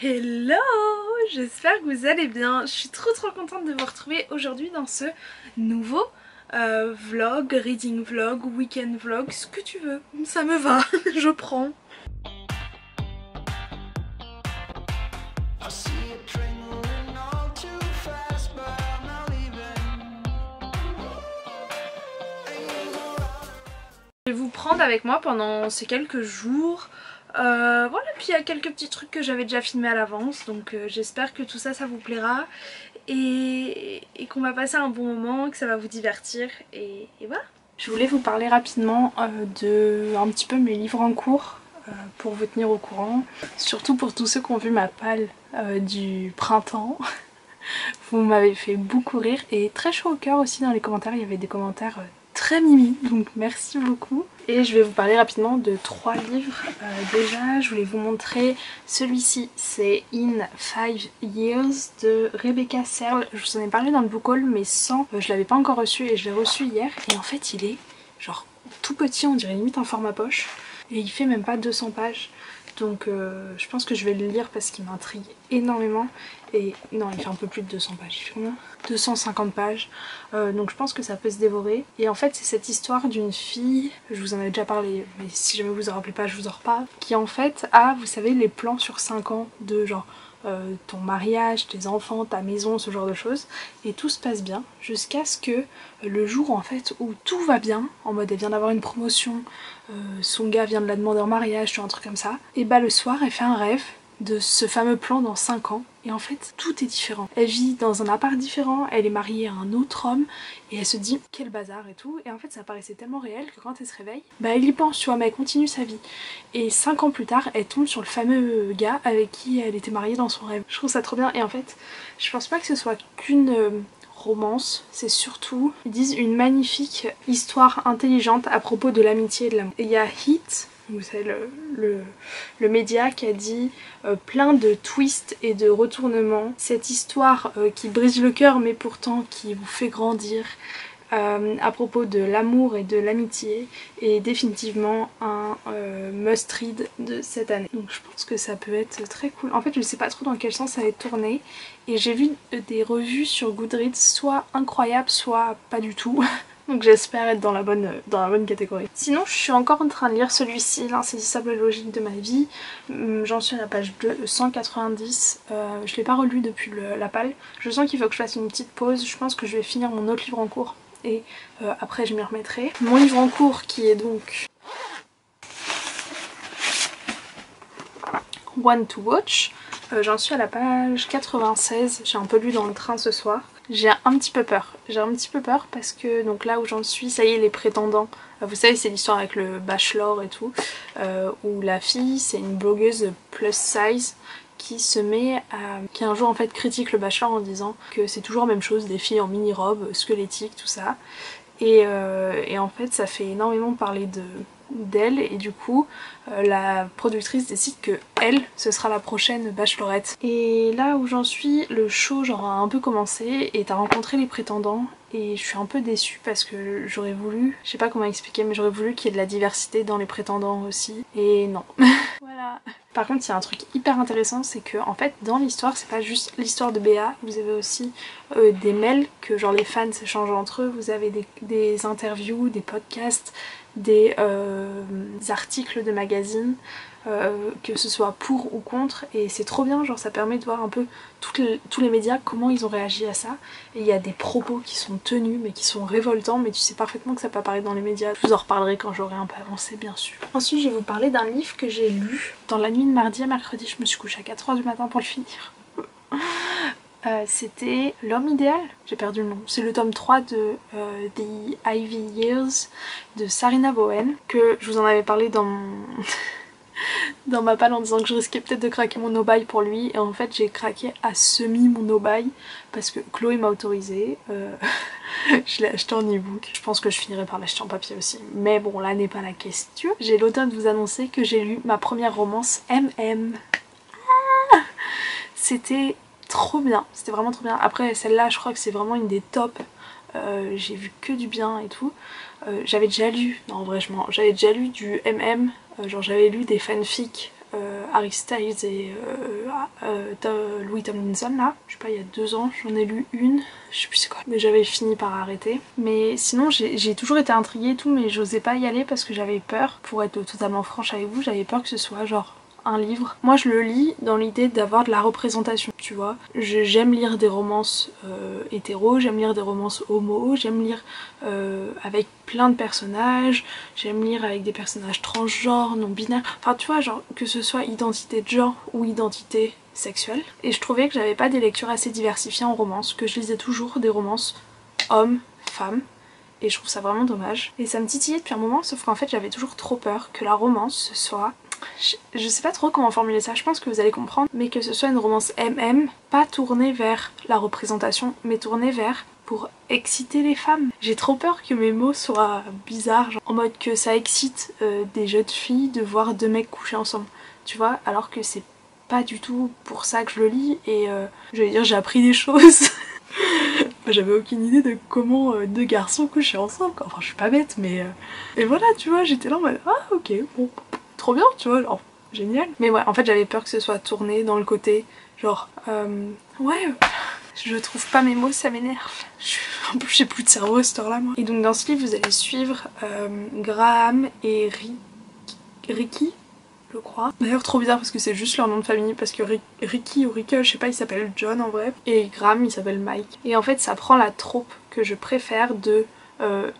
Hello, j'espère que vous allez bien. Je suis trop contente de vous retrouver aujourd'hui dans ce nouveau vlog, reading vlog, weekend vlog, ce que tu veux. Ça me va, je prends. Je vais vous prendre avec moi pendant ces quelques jours. Voilà, puis il y a quelques petits trucs que j'avais déjà filmés à l'avance, donc j'espère que tout ça, ça vous plaira et qu'on va passer un bon moment, que ça va vous divertir et voilà. Je voulais vous parler rapidement de un petit peu mes livres en cours pour vous tenir au courant, surtout pour tous ceux qui ont vu ma palle du printemps. Vous m'avez fait beaucoup rire et très chaud au cœur aussi dans les commentaires, il y avait des commentaires très mimi, donc merci beaucoup. Et je vais vous parler rapidement de 3 livres. Déjà, je voulais vous montrer celui-ci, c'est In 5 Years de Rebecca Serle. Je vous en ai parlé dans le book haul, mais sans, je l'avais pas encore reçu et je l'ai reçu hier. Et en fait, il est genre tout petit, on dirait limite un format poche. Et il fait même pas 200 pages. Donc je pense que je vais le lire parce qu'il m'intrigue énormément. Et non, il fait un peu plus de 200 pages, il fait combien 250 pages, donc je pense que ça peut se dévorer. Et en fait c'est cette histoire d'une fille, je vous en avais déjà parlé, mais si jamais vous en rappelez pas je vous en reparle, qui en fait a, vous savez, les plans sur 5 ans de genre ton mariage, tes enfants, ta maison, ce genre de choses, et tout se passe bien jusqu'à ce que le jour en fait où tout va bien, en mode elle vient d'avoir une promotion, son gars vient de la demander en mariage, tu vois, un truc comme ça, et bah le soir elle fait un rêve de ce fameux plan dans 5 ans, et en fait tout est différent. Elle vit dans un appart différent, elle est mariée à un autre homme et elle se dit quel bazar et tout, et en fait ça paraissait tellement réel que quand elle se réveille, bah elle y pense, tu vois, mais elle continue sa vie. Et 5 ans plus tard elle tombe sur le fameux gars avec qui elle était mariée dans son rêve. Je trouve ça trop bien, et en fait je pense pas que ce soit qu'une romance, c'est surtout, ils disent, une magnifique histoire intelligente à propos de l'amitié et de l'amour. Et il y a Hit, vous savez, le média qui a dit plein de twists et de retournements. Cette histoire qui brise le cœur mais pourtant qui vous fait grandir à propos de l'amour et de l'amitié est définitivement un must read de cette année. Donc je pense que ça peut être très cool. En fait je sais pas trop dans quel sens ça va être tourné et j'ai vu des revues sur Goodreads soit incroyables soit pas du tout. Donc j'espère être dans la bonne catégorie. Sinon je suis encore en train de lire celui-ci, L'insaisissable logique de ma vie. J'en suis à la page 190. Je l'ai pas relu depuis la palle. Je sens qu'il faut que je fasse une petite pause. Je pense que je vais finir mon autre livre en cours. Et après je m'y remettrai. Mon livre en cours qui est donc One to Watch. J'en suis à la page 96. J'ai un peu lu dans le train ce soir. J'ai un petit peu peur. J'ai un petit peu peur parce que donc là où j'en suis, ça y est, les prétendants. Vous savez, c'est l'histoire avec le bachelor et tout, où la fille, c'est une blogueuse plus size qui se met à... qui un jour en fait critique le bachelor en disant que c'est toujours la même chose, des filles en mini-robe, squelettiques, tout ça. Et en fait ça fait énormément parler d'elle, et du coup la productrice décide que elle, ce sera la prochaine bachelorette. Et là où j'en suis, le show genre a un peu commencé et t'as rencontré les prétendants, et je suis un peu déçue parce que j'aurais voulu, je sais pas comment expliquer, mais j'aurais voulu qu'il y ait de la diversité dans les prétendants aussi, et non. Voilà. Par contre il y a un truc hyper intéressant, c'est que en fait dans l'histoire c'est pas juste l'histoire de Béa, vous avez aussi des mails que genre les fans s'échangent entre eux, vous avez des interviews, des podcasts, des articles de magazines, que ce soit pour ou contre, et c'est trop bien, genre ça permet de voir un peu tous les médias, comment ils ont réagi à ça, et il y a des propos qui sont tenus mais qui sont révoltants, mais tu sais parfaitement que ça peut apparaître dans les médias. Je vous en reparlerai quand j'aurai un peu avancé bien sûr. Ensuite je vais vous parler d'un livre que j'ai lu dans la nuit de mardi à mercredi, je me suis couchée à 4h du matin pour le finir. C'était L'homme idéal, j'ai perdu le nom, c'est le tome 3 de The Ivy Years de Sarina Bowen, que je vous en avais parlé dans dans ma palle en disant que je risquais peut-être de craquer mon no-buy pour lui, et en fait j'ai craqué à semi mon no-buy parce que Chloé m'a autorisé. Je l'ai acheté en e-book, je pense que je finirai par l'acheter en papier aussi, mais bon là n'est pas la question. J'ai l'honneur de vous annoncer que j'ai lu ma première romance MM. C'était trop bien, c'était vraiment trop bien. Après celle-là je crois que c'est vraiment une des tops, j'ai vu que du bien et tout. J'avais déjà lu, non en vrai j'avais déjà lu du MM, genre j'avais lu des fanfics Harry Styles et Louis Tomlinson là. Je sais pas, il y a 2 ans, j'en ai lu une, je sais plus c'est quoi, mais j'avais fini par arrêter. Mais sinon j'ai toujours été intriguée et tout, mais j'osais pas y aller parce que j'avais peur, pour être totalement franche avec vous, j'avais peur que ce soit genre un livre. Moi je le lis dans l'idée d'avoir de la représentation, tu vois. J'aime lire des romances hétéros, j'aime lire des romances homo, j'aime lire avec plein de personnages, j'aime lire avec des personnages transgenres, non binaires, enfin tu vois, genre que ce soit identité de genre ou identité sexuelle. Et je trouvais que j'avais pas des lectures assez diversifiées en romance, que je lisais toujours des romances hommes, femmes, et je trouve ça vraiment dommage. Et ça me titillait depuis un moment, sauf qu'en fait j'avais toujours trop peur que la romance soit... Je sais pas trop comment formuler ça, je pense que vous allez comprendre, mais que ce soit une romance MM, pas tournée vers la représentation, mais tournée vers pour exciter les femmes. J'ai trop peur que mes mots soient bizarres, genre, en mode que ça excite des jeunes filles de voir 2 mecs coucher ensemble, tu vois, alors que c'est pas du tout pour ça que je le lis, et j'allais dire j'ai appris des choses. J'avais aucune idée de comment 2 garçons couchaient ensemble, quoi. Enfin je suis pas bête, mais... Et voilà, tu vois, j'étais là en mode ah ok, bon... Trop bien, tu vois, genre génial. Mais ouais, en fait j'avais peur que ce soit tourné dans le côté genre ouais, je trouve pas mes mots, ça m'énerve. En plus j'ai plus de cerveau à cette heure là moi. Et donc dans ce livre vous allez suivre Graham et Ricky, je crois. D'ailleurs trop bizarre parce que c'est juste leur nom de famille, parce que Ricky ou Ricky, je sais pas, il s'appelle John en vrai, et Graham il s'appelle Mike. Et en fait ça prend la trope que je préfère de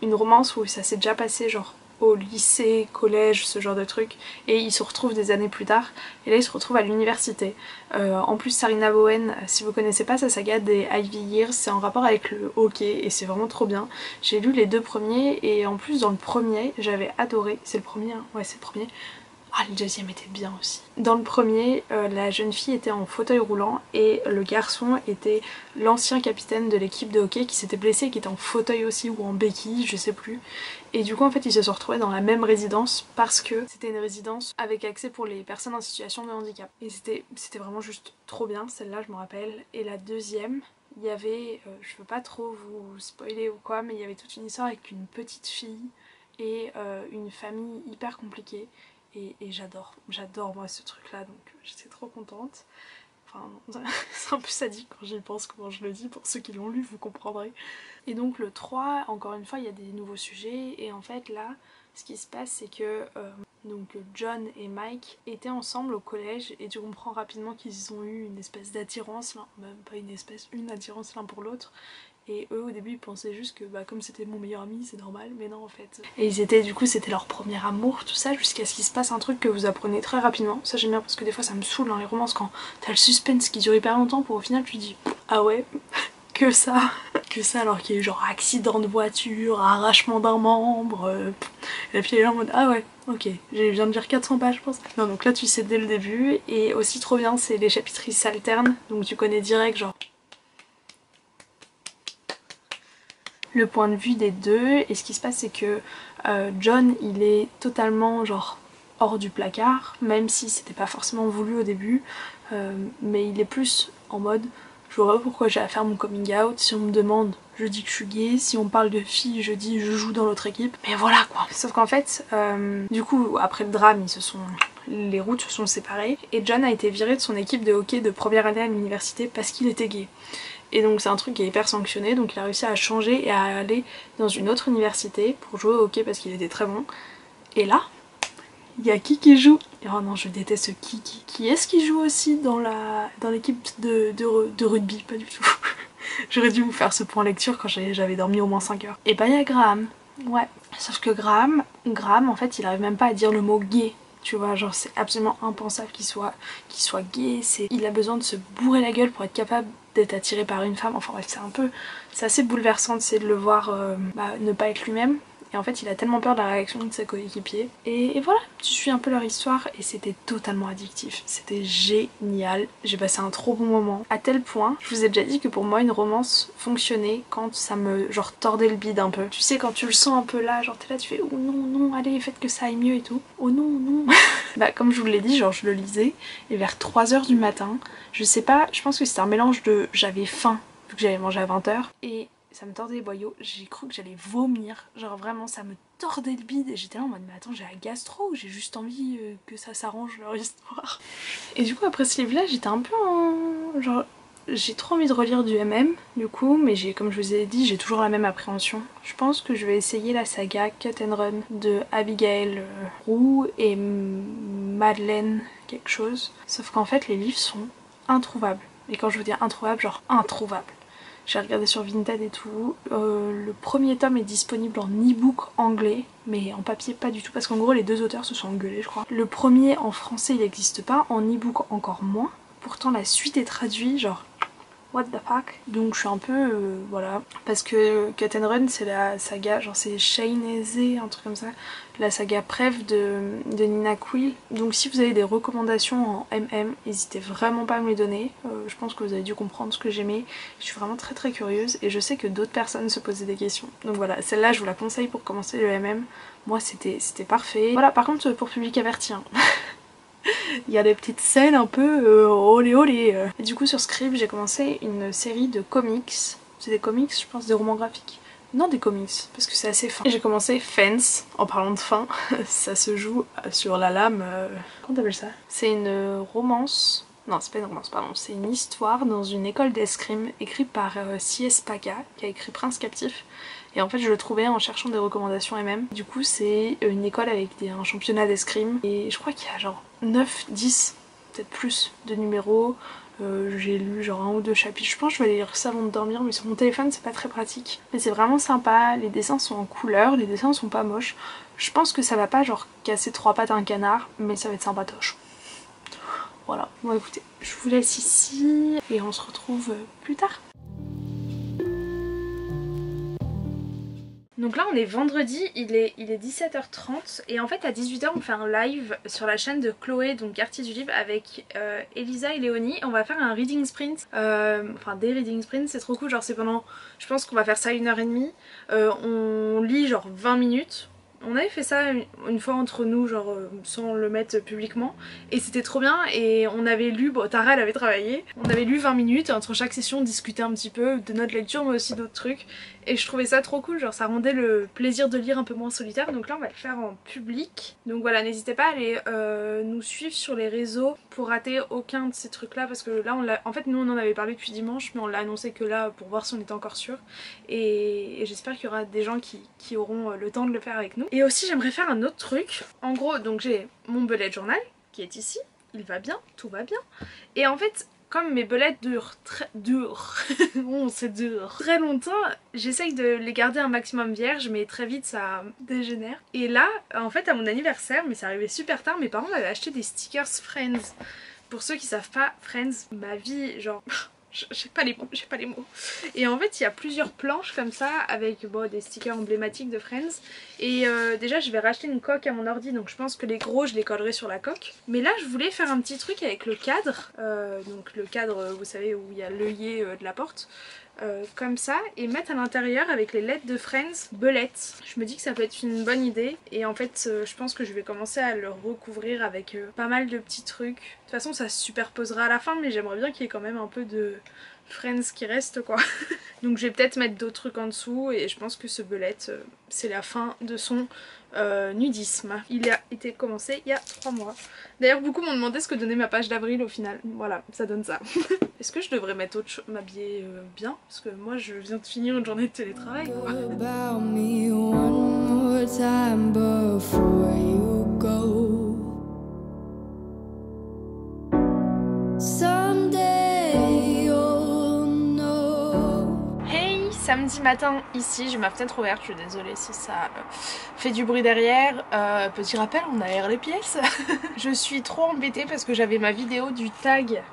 une romance où ça s'est déjà passé genre au lycée, collège, ce genre de truc, et ils se retrouvent des années plus tard, et là ils se retrouvent à l'université. En plus Sarina Bowen, si vous connaissez pas sa saga des Ivy Years, c'est en rapport avec le hockey, et c'est vraiment trop bien. J'ai lu les 2 premiers, et en plus dans le premier, j'avais adoré, c'est le premier, hein, ouais c'est le premier. Ah, le deuxième était bien aussi. Dans le premier, la jeune fille était en fauteuil roulant et le garçon était l'ancien capitaine de l'équipe de hockey qui s'était blessé et qui était en fauteuil aussi ou en béquille, je sais plus. Et du coup en fait ils se sont retrouvés dans la même résidence parce que c'était une résidence avec accès pour les personnes en situation de handicap. Et c'était vraiment juste trop bien, celle-là je me rappelle. Et la deuxième, il y avait, je veux pas trop vous spoiler ou quoi, mais il y avait toute une histoire avec une petite fille et une famille hyper compliquée. Et j'adore moi ce truc là, donc j'étais trop contente. Enfin, c'est un peu sadique quand j'y pense, comment je le dis, pour ceux qui l'ont lu vous comprendrez. Et donc le 3, encore une fois il y a des nouveaux sujets, et en fait là ce qui se passe c'est que donc John et Mike étaient ensemble au collège, et tu comprends rapidement qu'ils ont eu une espèce d'attirance, même pas une espèce, une attirance l'un pour l'autre. Et eux au début ils pensaient juste que bah, comme c'était mon meilleur ami c'est normal, mais non en fait. Et ils étaient, du coup c'était leur premier amour, tout ça, jusqu'à ce qu'il se passe un truc que vous apprenez très rapidement. Ça j'aime bien parce que des fois ça me saoule dans les romances quand t'as le suspense qui dure hyper longtemps pour au final tu te dis ah ouais, que ça alors qu'il y a eu genre accident de voiture, arrachement d'un membre, et puis elle est là en mode ah ouais ok, je viens de dire 400 pages je pense. Non donc là tu sais dès le début, et aussi trop bien c'est les chapitres ils s'alternent, donc tu connais direct genre le point de vue des deux. Et ce qui se passe c'est que John il est totalement genre hors du placard, même si c'était pas forcément voulu au début, mais il est plus en mode je vois pas pourquoi j'ai à faire mon coming out, si on me demande je dis que je suis gay, si on parle de filles je dis je joue dans l'autre équipe, mais voilà quoi. Sauf qu'en fait du coup après le drame les routes se sont séparées, et John a été viré de son équipe de hockey de première année à l'université parce qu'il était gay. Et donc c'est un truc qui est hyper sanctionné, donc il a réussi à changer et à aller dans une autre université pour jouer au hockey parce qu'il était très bon. Et là, il y a qui joue. Oh non, je déteste ce Kiki. Qui est-ce qui joue aussi dans l'équipe de rugby? Pas du tout. J'aurais dû vous faire ce point lecture quand j'avais dormi au moins 5 heures. Et bah il y a Graham. Ouais. Sauf que Graham en fait il arrive même pas à dire le mot gay. Tu vois, genre c'est absolument impensable qu'il soit gay, il a besoin de se bourrer la gueule pour être capable d'être attiré par une femme. Enfin bref, c'est assez bouleversant de le voir ne pas être lui-même. Et en fait il a tellement peur de la réaction de ses coéquipiers. Et voilà, tu suis un peu leur histoire et c'était totalement addictif. C'était génial, j'ai passé un trop bon moment. À tel point, je vous ai déjà dit que pour moi une romance fonctionnait quand ça me genre tordait le bide un peu. Tu sais quand tu le sens un peu là, genre t'es là tu fais oh non non allez faites que ça aille mieux et tout. Oh non non. Bah comme je vous l'ai dit, genre je le lisais et vers 3 h du matin, je sais pas, je pense que c'était un mélange de j'avais faim vu que j'avais mangé à 20 h et ça me tordait les boyaux, j'ai cru que j'allais vomir, genre vraiment ça me tordait le bide et j'étais là en mode mais attends j'ai la gastro ou j'ai juste envie que ça s'arrange leur histoire. Et du coup après ce livre là j'étais un peu en... genre j'ai trop envie de relire du MM du coup, mais comme je vous ai dit j'ai toujours la même appréhension. Je pense que je vais essayer la saga Cut and Run de Abigail Roux et Madeleine quelque chose, sauf qu'en fait les livres sont introuvables. Et quand je veux dire introuvable, genre introuvable. J'ai regardé sur Vinted et tout. Le premier tome est disponible en e-book anglais, mais en papier pas du tout, parce qu'en gros les deux auteurs se sont engueulés je crois. Le premier en français il n'existe pas, en e-book encore moins. Pourtant la suite est traduite, genre what the fuck. Donc je suis un peu voilà, parce que Cut and Run c'est la saga, genre c'est Shane Eze, un truc comme ça, la saga Preuve de Nina Quill. Donc si vous avez des recommandations en MM, n'hésitez vraiment pas à me les donner. Je pense que vous avez dû comprendre ce que j'aimais. Je suis vraiment très curieuse et je sais que d'autres personnes se posaient des questions. Donc voilà, celle-là je vous la conseille pour commencer le MM. Moi c'était parfait. Voilà, par contre pour public averti hein. Il y a des petites scènes un peu olé olé. Et du coup sur Scribd j'ai commencé une série de comics. C'est des comics je pense, des romans graphiques. Non des comics, parce que c'est assez fin. J'ai commencé Fence, en parlant de fin. Ça se joue sur la lame... Comment t'appelles ça? C'est une romance... Non c'est pas une romance pardon, c'est une histoire dans une école d'escrime écrite par C.S. Paca qui a écrit Prince Captif. Et en fait je le trouvais en cherchant des recommandations MM. Du coup c'est une école avec un championnat d'escrime. Et je crois qu'il y a genre 9, 10, peut-être plus de numéros. J'ai lu genre 1 ou 2 chapitres. Je pense que je vais aller lire ça avant de dormir, mais sur mon téléphone c'est pas très pratique. Mais c'est vraiment sympa, les dessins sont en couleur, les dessins sont pas moches. Je pense que ça va pas genre casser 3 pattes à un canard, mais ça va être sympatoche. Voilà, bon écoutez, je vous laisse ici et on se retrouve plus tard. Donc là on est vendredi, il est 17h30 et en fait à 18h on fait un live sur la chaîne de Chloé, donc Quartier du Livre, avec Elisa et Léonie. On va faire un reading sprint, enfin des reading sprints, c'est trop cool, genre c'est pendant, je pense qu'on va faire ça 1h30, on lit genre 20 minutes. On avait fait ça une fois entre nous, genre sans le mettre publiquement, et c'était trop bien. Et on avait lu, bon Tara elle avait travaillé, on avait lu 20 minutes, et entre chaque session on discutait un petit peu de notre lecture mais aussi d'autres trucs. Et je trouvais ça trop cool, genre ça rendait le plaisir de lire un peu moins solitaire. Donc là on va le faire en public. Donc voilà, n'hésitez pas à aller nous suivre sur les réseaux pour rater aucun de ces trucs là, parce que là on l'a, en fait nous on en avait parlé depuis dimanche, mais on l'a annoncé que là pour voir si on était encore sûr. Et j'espère qu'il y aura des gens qui auront le temps de le faire avec nous. Et aussi j'aimerais faire un autre truc. En gros donc j'ai mon bullet journal qui est ici, il va bien, tout va bien. Et en fait comme mes bullets durent c'est dur, très longtemps, j'essaye de les garder un maximum vierges, mais très vite ça dégénère. Et là, en fait à mon anniversaire, mais c'est arrivé super tard, mes parents m'avaient acheté des stickers Friends. Pour ceux qui savent pas, Friends, ma vie, genre... j'ai pas les mots. Et en fait il y a plusieurs planches comme ça avec bon, des stickers emblématiques de Friends. Et déjà je vais racheter une coque à mon ordi, donc je pense que les gros je les collerai sur la coque. Mais là je voulais faire un petit truc avec le cadre, donc le cadre vous savez où il y a l'œillet de la porte. Comme ça, et mettre à l'intérieur avec les lettres de Friends, belettes. Je me dis que ça peut être une bonne idée, et en fait je pense que je vais commencer à le recouvrir avec pas mal de petits trucs. De toute façon ça se superposera à la fin, mais j'aimerais bien qu'il y ait quand même un peu de Friends qui reste quoi. Donc je vais peut-être mettre d'autres trucs en dessous, et je pense que ce belette c'est la fin de son nudisme. Il a été commencé il y a 3 mois. D'ailleurs beaucoup m'ont demandé ce que donnait ma page d'avril au final. Voilà, ça donne ça. Est-ce que je devrais mettre autre chose, m'habiller bien? Parce que moi je viens de finir une journée de télétravail quoi. Samedi matin ici, j'ai ma fenêtre ouverte, je suis désolée si ça fait du bruit derrière. Petit rappel, on aère les pièces. Je suis trop embêtée parce que j'avais ma vidéo du tag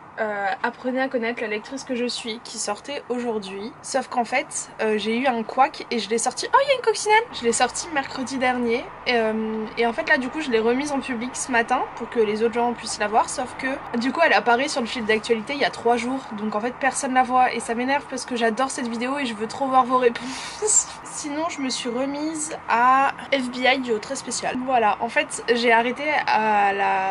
apprenez à connaître la lectrice que je suis qui sortait aujourd'hui. Sauf qu'en fait j'ai eu un couac et je l'ai sorti... Oh il y a une coccinelle! Je l'ai sorti mercredi dernier et en fait là du coup je l'ai remise en public ce matin pour que les autres gens puissent la voir, sauf que du coup elle apparaît sur le fil d'actualité il y a 3 jours, donc en fait personne la voit et ça m'énerve parce que j'adore cette vidéo et je veux trop voir vos réponses. Sinon je me suis remise à FBI duo très spécial. Voilà, en fait j'ai arrêté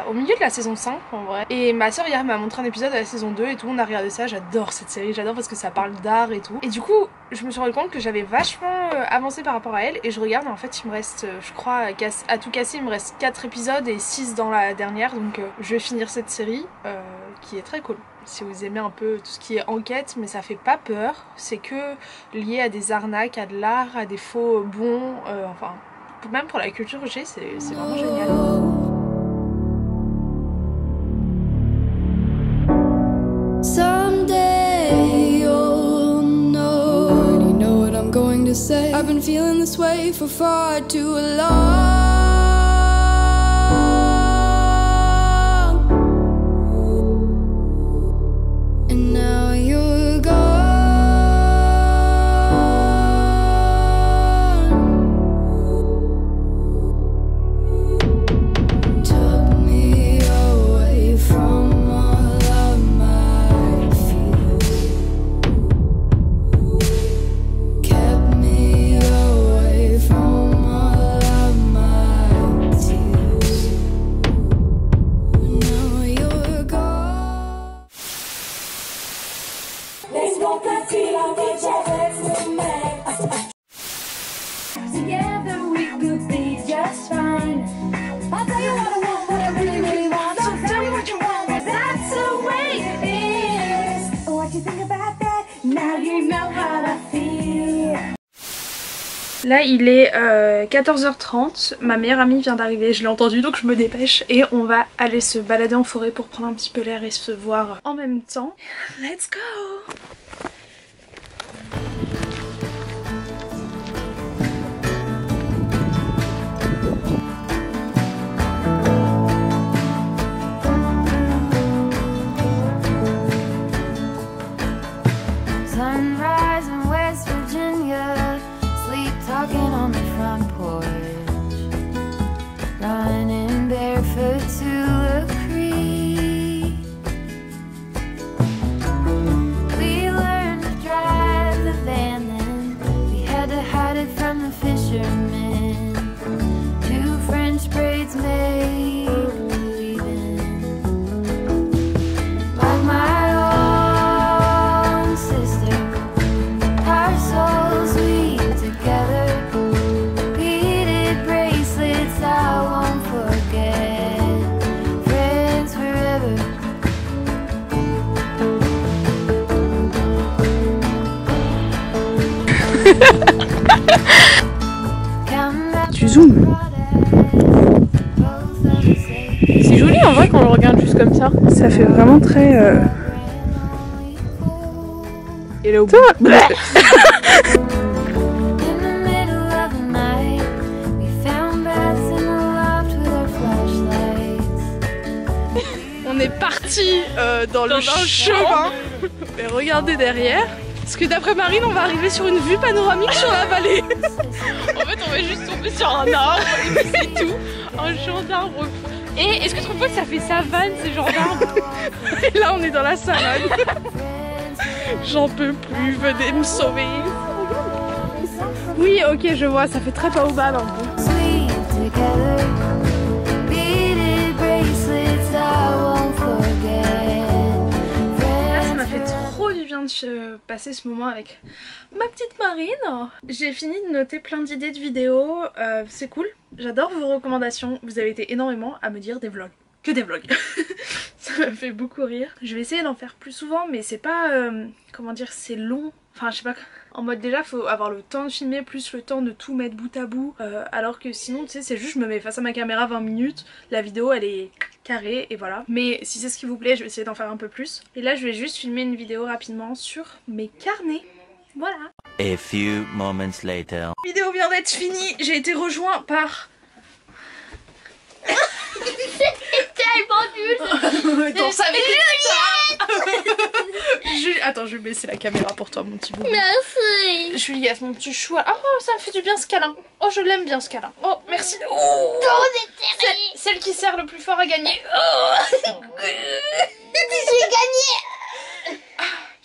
au milieu de la saison 5 en vrai, et ma soeur hier m'a montré un épisode de la saison 2 et tout, on a regardé ça, j'adore cette série, j'adore parce que ça parle d'art et tout. Et du coup je me suis rendu compte que j'avais vachement avancé par rapport à elle et je regarde et en fait il me reste, je crois, à tout casser, il me reste 4 épisodes et 6 dans la dernière, donc je vais finir cette série qui est très cool. Si vous aimez un peu tout ce qui est enquête, mais ça fait pas peur, c'est que lié à des arnaques, à de l'art, à des faux bons, enfin même pour la culture G, c'est vraiment génial. Say I've been feeling this way for far too long, and now you're gone. Took me away from all of my fears, kept me away from all of my tears. Now you're gone. Let's go party like a gentleman. Together we could be just fine. I'll tell you what I want, what I really, really want. So tell me what you want, that's the way it is. What you think about that? Now you know how I feel. Là il est 14h30, ma meilleure amie vient d'arriver, je l'ai entendu donc je me dépêche et on va aller se balader en forêt pour prendre un petit peu l'air et se voir en même temps. Let's go! Sunrise in West Virginia, sleep talking on the front porch, running barefoot to a creek. We learned to drive the van then, we had to hide it from the fishermen. 2 French braids make believing, like my own sister. Our souls weave together, beaded bracelets I won't forget, friends forever. Tu zoomes. C'est joli en vrai quand on le regarde juste comme ça. Ça fait vraiment très... Et là au bout. In the middle of the night, we found baths in the loft with our flashlights. On est parti dans le chemin. Mais regardez derrière. Parce que d'après Marine, on va arriver sur une vue panoramique sur la vallée. En fait on va juste tomber sur un arbre et puis c'est tout. Un champ d'arbres. Et est-ce que tu trouves pas que ça fait savane ces genres d'arbres? Et là, on est dans la savane. J'en peux plus, venez me sauver. Oui, ok, je vois, ça fait très baobab un peu. Sweet together, beaded bracelets I won't forget. Là, ça m'a fait trop du bien de passer ce moment avec ma petite Marine. J'ai fini de noter plein d'idées de vidéos, c'est cool. J'adore vos recommandations, vous avez été énormément à me dire des vlogs. Que des vlogs. Ça m'a fait beaucoup rire. Je vais essayer d'en faire plus souvent mais c'est pas... comment dire, c'est long. Enfin je sais pas... En mode déjà faut avoir le temps de filmer plus le temps de tout mettre bout à bout. Alors que sinon tu sais c'est juste je me mets face à ma caméra 20 minutes. La vidéo elle est carrée et voilà. Mais si c'est ce qui vous plaît je vais essayer d'en faire un peu plus. Et là je vais juste filmer une vidéo rapidement sur mes carnets. Voilà. A few moments later. La vidéo vient d'être finie. J'ai été rejoint par... Dans sa Attends, je vais baisser la caméra pour toi, mon petit bout. Merci. Juliette, mon petit chou. Oh, ça me fait du bien ce câlin. Oh, je l'aime bien ce câlin. Oh, merci. Oh, celle qui sert le plus fort à gagner. Oh. J'ai gagné.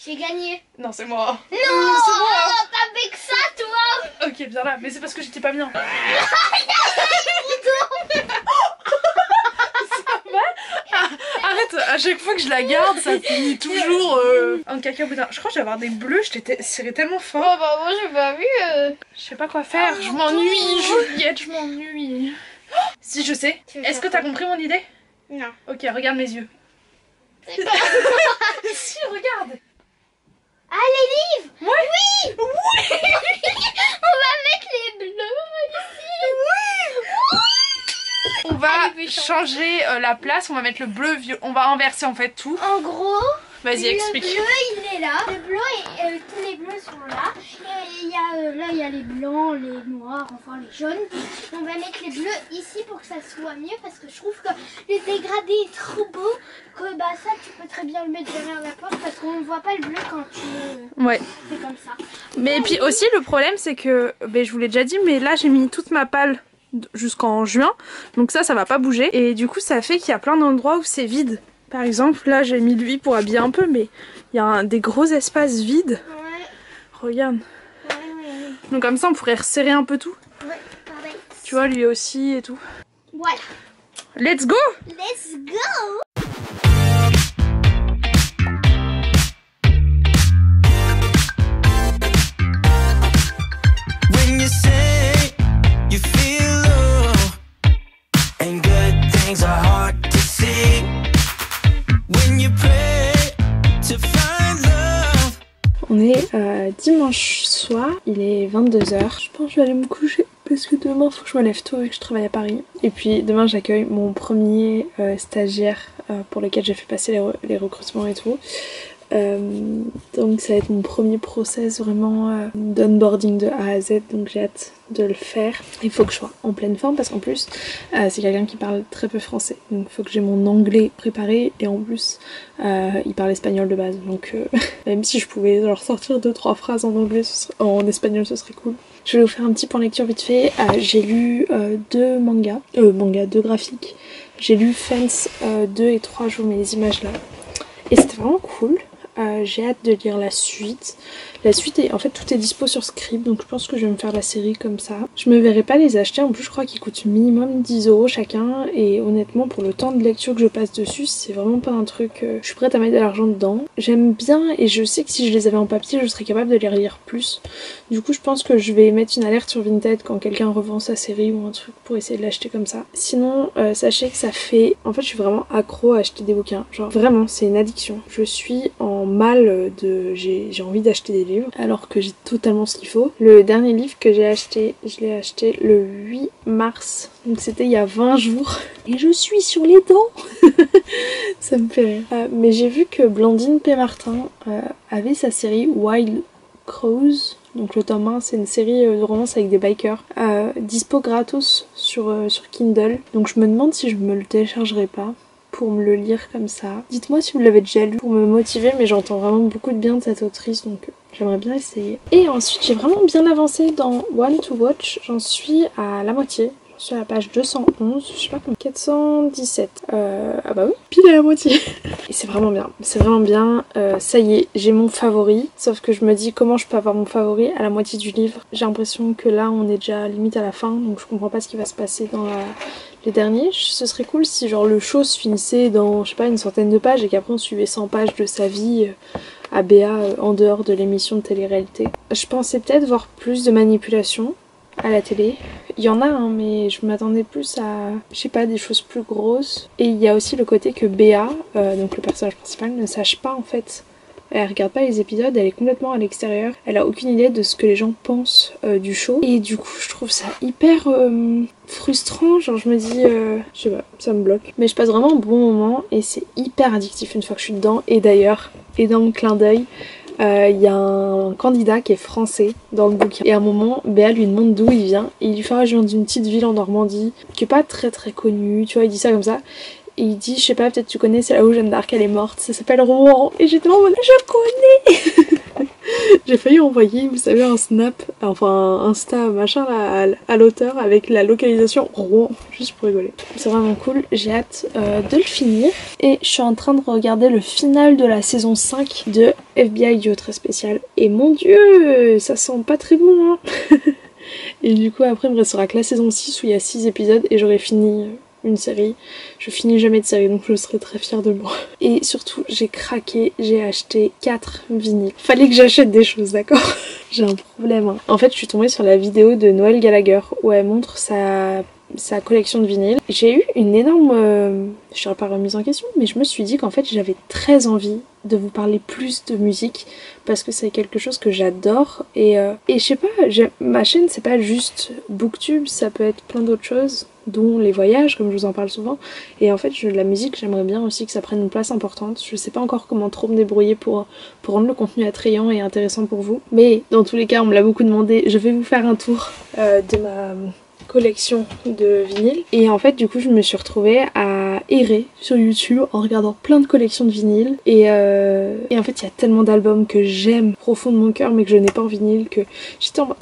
J'ai gagné. Non, c'est moi. Non, c'est moi. t'as fait que ça, toi. Ok, viens là. Mais c'est parce que j'étais pas bien. Ça va? à chaque fois que je la garde, ça finit toujours en cacahuète. Je crois que je vais avoir des bleus, je t'ai serré tellement fort. Oh bah moi j'ai pas vu. Je sais pas quoi faire, je m'ennuie, Juliette, je m'ennuie. Si, je sais. Tu veux Est-ce que faire t'as quoi? compris mon idée? Non. Ok, regarde mes yeux. Si, regarde. Ah les livres. Ouais. Oui. Oui. On va mettre les bleus ici. On va Allez, puis changer la place, on va mettre le bleu, on va inverser en fait tout. En gros, Vas-y, explique. le bleu il est là, le bleu et tous les bleus sont là. Et il y a, là il y a les blancs, les noirs, enfin les jaunes. On va mettre les bleus ici pour que ça soit mieux parce que je trouve que le dégradé est trop beau. Que bah ça tu peux très bien le mettre derrière la porte parce qu'on ne voit pas le bleu quand tu Ouais. fais comme ça. Mais puis aussi le problème c'est que, je vous l'ai déjà dit, mais là j'ai mis toute ma palle jusqu'en juin. Donc ça va pas bouger. Et du coup ça fait qu'il y a plein d'endroits où c'est vide. Par exemple là j'ai mis lui pour habiller un peu mais il y a des gros espaces vides. Ouais, Regarde. ouais. Donc comme ça on pourrait resserrer un peu tout. Ouais, pareil. Tu vois lui aussi et tout. Voilà. Let's go! Let's go! When you say you feel low and good things are hard to see. When you pray to find love. On est dimanche soir, il est 22h. Je pense que je vais aller me coucher parce que demain faut que je me lève tôt vu que je travaille à Paris. Et puis demain j'accueille mon premier stagiaire pour lequel j'ai fait passer les recrutements et tout. Donc ça va être mon premier process vraiment d'onboarding de A à Z, donc j'ai hâte de le faire. Il faut que je sois en pleine forme parce qu'en plus c'est quelqu'un qui parle très peu français, donc il faut que j'ai mon anglais préparé et en plus il parle espagnol de base, donc même si je pouvais genre sortir 2-3 phrases en anglais, en espagnol ce serait cool. Je vais vous faire un petit point lecture vite fait. J'ai lu 2 mangas, 2 graphiques. J'ai lu Fence 2 et 3, je vous mets les images là. Et c'était vraiment cool. J'ai hâte de lire la suite. La suite est, en fait tout est dispo sur Scribd, donc je pense que je vais me faire la série comme ça. Je me verrai pas les acheter, en plus je crois qu'ils coûtent minimum 10 € chacun et honnêtement pour le temps de lecture que je passe dessus c'est vraiment pas un truc, je suis prête à mettre de l'argent dedans. J'aime bien et je sais que si je les avais en papier je serais capable de les relire plus. Du coup je pense que je vais mettre une alerte sur Vinted quand quelqu'un revend sa série ou un truc pour essayer de l'acheter comme ça. Sinon sachez que ça fait, en fait je suis vraiment accro à acheter des bouquins, genre vraiment c'est une addiction. Je suis en mal de, j'ai envie d'acheter des livres alors que j'ai totalement ce qu'il faut. Le dernier livre que j'ai acheté, je l'ai acheté le 8 mars, donc c'était il y a 20 jours et je suis sur les dents. Ça me fait rire. Mais j'ai vu que Blandine P. Martin avait sa série Wild Crows, donc le tome 1 c'est une série de romance avec des bikers, dispo gratos sur Kindle, donc je me demande si je me le téléchargerai pas pour me le lire comme ça. Dites-moi si vous l'avez déjà lu pour me motiver, mais j'entends vraiment beaucoup de bien de cette autrice, donc j'aimerais bien essayer. Et ensuite j'ai vraiment bien avancé dans One to Watch, j'en suis à la moitié. Je suis à la page 211, je sais pas combien, 417. Ah bah oui, pile à la moitié. Et c'est vraiment bien, ça y est, j'ai mon favori. Sauf que je me dis comment je peux avoir mon favori à la moitié du livre. J'ai l'impression que là on est déjà limite à la fin, donc je comprends pas ce qui va se passer dans les derniers. Ce serait cool si genre le show se finissait dans, je sais pas, une centaine de pages et qu'après on suivait 100 pages de sa vie à Béa en dehors de l'émission de télé-réalité. Je pensais peut-être voir plus de manipulation à la télé. Il y en a mais je m'attendais plus à, je sais pas, des choses plus grosses. Et il y a aussi le côté que Béa, donc le personnage principal, ne sache pas en fait. Elle regarde pas les épisodes, elle est complètement à l'extérieur. Elle a aucune idée de ce que les gens pensent du show. Et du coup je trouve ça hyper frustrant, genre je me dis, je sais pas, ça me bloque. Mais je passe vraiment un bon moment et c'est hyper addictif une fois que je suis dedans. Et d'ailleurs, énorme clin d'œil, il y a un candidat qui est français dans le bouquin et à un moment Béa lui demande d'où il vient et il lui fait je viens d'une petite ville en Normandie qui est pas très très connue, tu vois, il dit ça comme ça et il dit je sais pas, peut-être tu connais, c'est là où Jeanne d'Arc elle est morte, ça s'appelle Rouen. Et j'étais en mode je connais. J'ai failli envoyer, vous savez, un snap, enfin un Insta machin là, à l'auteur avec la localisation Rouen, juste pour rigoler. C'est vraiment cool, j'ai hâte de le finir. Et je suis en train de regarder le final de la saison 5 de FBI Duo très spécial. Et mon dieu, ça sent pas très bon hein. Et du coup après il me restera que la saison 6 où il y a 6 épisodes et j'aurai fini une série. Je finis jamais de série donc je serai très fière de moi. Et surtout j'ai craqué, j'ai acheté 4 vinyles. Fallait que j'achète des choses, d'accord? J'ai un problème hein. En fait je suis tombée sur la vidéo de Noël Gallagher où elle montre sa collection de vinyles. J'ai eu une énorme, je dirais pas remise en question, mais je me suis dit qu'en fait j'avais très envie de vous parler plus de musique parce que c'est quelque chose que j'adore et je sais pas, ma chaîne c'est pas juste booktube, ça peut être plein d'autres choses dont les voyages comme je vous en parle souvent et en fait la musique j'aimerais bien aussi que ça prenne une place importante. Je sais pas encore comment trop me débrouiller pour rendre le contenu attrayant et intéressant pour vous, mais dans tous les cas on me l'a beaucoup demandé, je vais vous faire un tour de ma collection de vinyles et en fait du coup je me suis retrouvée à errer sur YouTube en regardant plein de collections de vinyles et en fait il y a tellement d'albums que j'aime profond de mon cœur mais que je n'ai pas en vinyle que j'étais en mode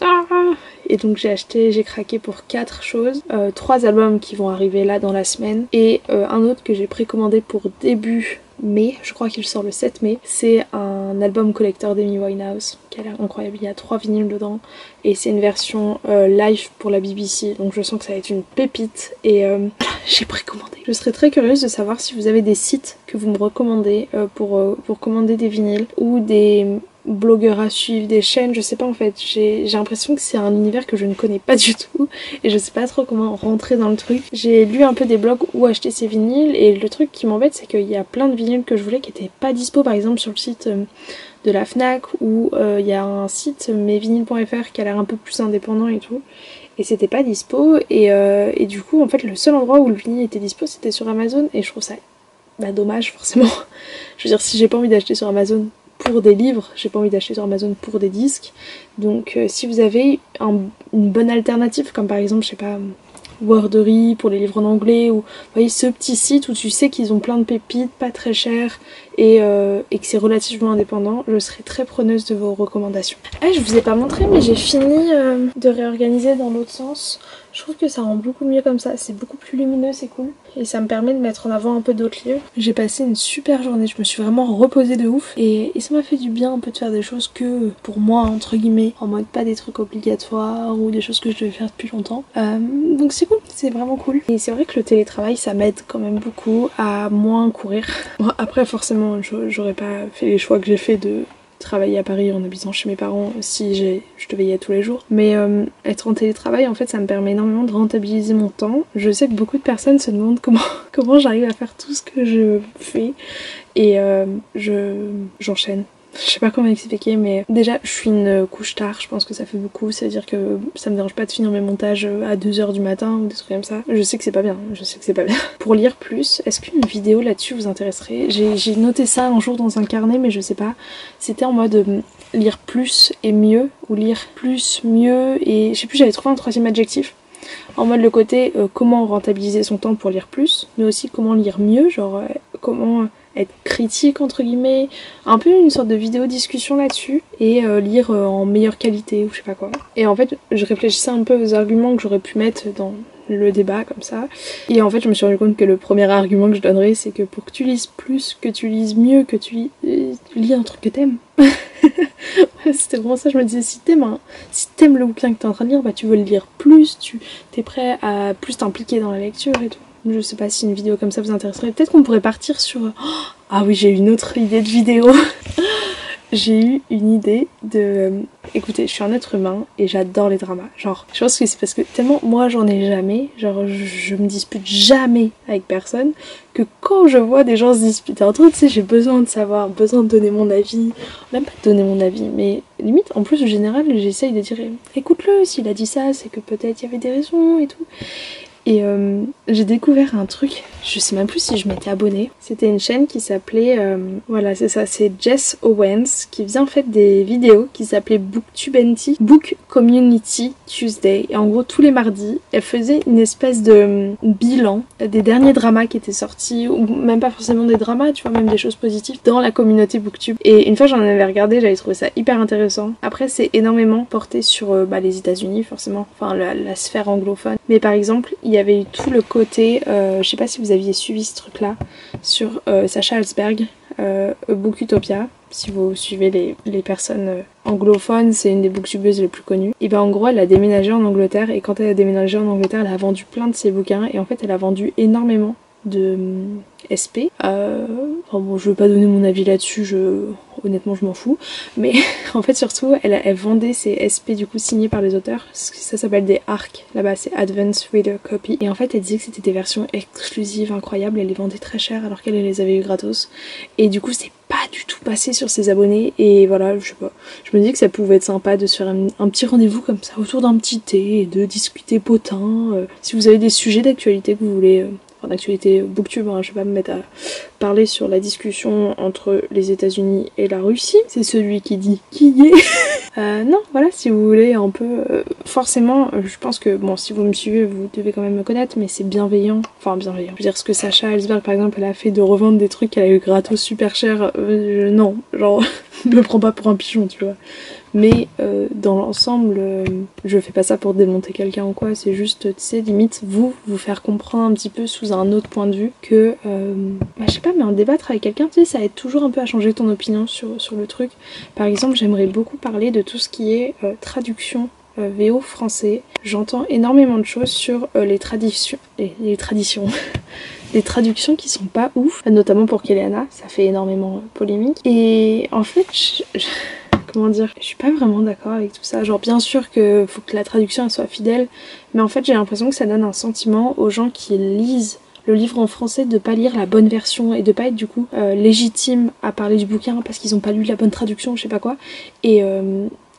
et donc j'ai craqué pour 4 choses, 3 albums qui vont arriver là dans la semaine et un autre que j'ai précommandé pour début mai, je crois qu'il sort le 7 mai, c'est un album collector d'Amy Winehouse qui a l'air incroyable, il y a 3 vinyles dedans et c'est une version live pour la BBC donc je sens que ça va être une pépite et j'ai précommandé. Je serais très curieuse de savoir si vous avez des sites que vous me recommandez pour commander des vinyles ou des blogueurs à suivre, des chaînes, je sais pas en fait, j'ai l'impression que c'est un univers que je ne connais pas du tout et je sais pas trop comment rentrer dans le truc. J'ai lu un peu des blogs où acheter ces vinyles et le truc qui m'embête c'est qu'il y a plein de vinyles que je voulais qui étaient pas dispo par exemple sur le site de la Fnac ou il y a un site mesvinyles.fr qui a l'air un peu plus indépendant et tout et c'était pas dispo et du coup en fait le seul endroit où le vinyle était dispo c'était sur Amazon et je trouve ça dommage forcément. Je veux dire si j'ai pas envie d'acheter sur Amazon pour des livres, j'ai pas envie d'acheter sur Amazon pour des disques. Donc si vous avez une bonne alternative comme par exemple je sais pas Wordery pour les livres en anglais ou vous voyez ce petit site où tu sais qu'ils ont plein de pépites pas très chères et que c'est relativement indépendant, je serai très preneuse de vos recommandations. Je vous ai pas montré mais j'ai fini de réorganiser dans l'autre sens. Je trouve que ça rend beaucoup mieux comme ça, c'est beaucoup plus lumineux, c'est cool. Et ça me permet de mettre en avant un peu d'autres livres. J'ai passé une super journée, je me suis vraiment reposée de ouf. Et ça m'a fait du bien un peu de faire des choses que pour moi, entre guillemets, en mode pas des trucs obligatoires ou des choses que je devais faire depuis longtemps. Donc c'est cool, c'est vraiment cool. Et c'est vrai que le télétravail, ça m'aide quand même beaucoup à moins courir. Bon, après forcément, j'aurais pas fait les choix que j'ai fait de travailler à Paris en habitant chez mes parents si je devais y être tous les jours, mais être en télétravail en fait ça me permet énormément de rentabiliser mon temps. Je sais que beaucoup de personnes se demandent comment j'arrive à faire tout ce que je fais et j'enchaîne. Je sais pas comment expliquer mais déjà je suis une couche tard, je pense que ça fait beaucoup, c'est à dire que ça me dérange pas de finir mes montages à 2h du matin ou des trucs comme ça. Je sais que c'est pas bien, Pour lire plus, est-ce qu'une vidéo là-dessus vous intéresserait? J'ai noté ça un jour dans un carnet mais je sais pas, c'était en mode lire plus et mieux ou lire plus, mieux et je sais plus, j'avais trouvé un 3e adjectif. En mode le côté comment rentabiliser son temps pour lire plus mais aussi comment lire mieux, genre comment être critique entre guillemets, un peu une sorte de vidéo discussion là-dessus et lire en meilleure qualité ou je sais pas quoi. Et en fait je réfléchissais un peu aux arguments que j'aurais pu mettre dans le débat comme ça et en fait je me suis rendu compte que le premier argument que je donnerais c'est que pour que tu lises plus, que tu lises mieux, que tu lis un truc que t'aimes. C'était vraiment ça, je me disais si t'aimes le bouquin que t'es en train de lire, bah tu veux le lire plus, t'es prêt à plus t'impliquer dans la lecture et tout. Je sais pas si une vidéo comme ça vous intéresserait. Peut-être qu'on pourrait partir sur... Ah oui, j'ai une autre idée de vidéo. J'ai eu une idée de... Écoutez, je suis un être humain et j'adore les dramas. Genre, je pense que c'est parce que tellement moi j'en ai jamais, genre je me dispute jamais avec personne, que quand je vois des gens se disputer entre eux, tu sais, j'ai besoin de savoir, besoin de donner mon avis. Même pas de donner mon avis, mais limite, en plus, en général, j'essaye de dire écoute-le, s'il a dit ça, c'est que peut-être il y avait des raisons et tout. Et j'ai découvert un truc, je sais même plus si je m'étais abonnée. C'était une chaîne qui s'appelait, voilà c'est ça, c'est Jess Owens qui faisait en fait des vidéos qui s'appelaient Booktubenti, Book Community Tuesday. Et en gros tous les mardis, elle faisait une espèce de bilan des derniers dramas qui étaient sortis, ou même pas forcément des dramas, tu vois, même des choses positives dans la communauté Booktube. Et une fois j'en avais regardé, j'avais trouvé ça hyper intéressant. Après c'est énormément porté sur les États-Unis forcément, enfin la sphère anglophone. Mais par exemple, il y avait eu tout le côté, je sais pas si vous aviez suivi ce truc là, sur Sacha Halsberg, Booktopia. Si vous suivez les personnes anglophones, c'est une des booktubeuses les plus connues. Et ben en gros elle a déménagé en Angleterre et quand elle a déménagé en Angleterre elle a vendu plein de ses bouquins et en fait elle a vendu énormément de SP. Enfin bon, je veux pas donner mon avis là-dessus, honnêtement je m'en fous. Mais en fait surtout elle vendait ses SP du coup signés par les auteurs. Ça s'appelle des ARC, là-bas c'est Advanced Reader Copy. Et en fait elle disait que c'était des versions exclusives incroyables, elle les vendait très cher alors qu'elle les avait eu gratos. Et du coup c'est pas du tout passé sur ses abonnés et voilà, je sais pas. Je me dis que ça pouvait être sympa de se faire un petit rendez-vous comme ça autour d'un petit thé et de discuter potin. Si vous avez des sujets d'actualité que vous voulez... Enfin, d'actualité booktube, hein, je vais pas me mettre à parler sur la discussion entre les États-Unis et la Russie. C'est celui qui dit qui est. Non, voilà, si vous voulez un peu... forcément, je pense que, bon, si vous me suivez, vous devez quand même me connaître, mais c'est bienveillant. Enfin, bienveillant. Je veux dire, ce que Sacha Ellsberg, par exemple, elle a fait de revendre des trucs qu'elle a eu gratos super cher, non, genre, ne me prends pas pour un pigeon, tu vois. Mais dans l'ensemble, je fais pas ça pour démonter quelqu'un ou quoi, c'est juste, tu sais, limite, vous faire comprendre un petit peu sous un autre point de vue que, je sais pas, mais en débattre avec quelqu'un, tu sais, ça aide toujours un peu à changer ton opinion sur le truc. Par exemple, j'aimerais beaucoup parler de tout ce qui est traduction VO français. J'entends énormément de choses sur les traditions, les traductions qui sont pas ouf, notamment pour Kéléana, ça fait énormément polémique. Et en fait, comment dire, je suis pas vraiment d'accord avec tout ça. Genre bien sûr que faut que la traduction elle soit fidèle, mais en fait j'ai l'impression que ça donne un sentiment aux gens qui lisent le livre en français de pas lire la bonne version et de pas être du coup légitime à parler du bouquin parce qu'ils ont pas lu la bonne traduction, je sais pas quoi. Et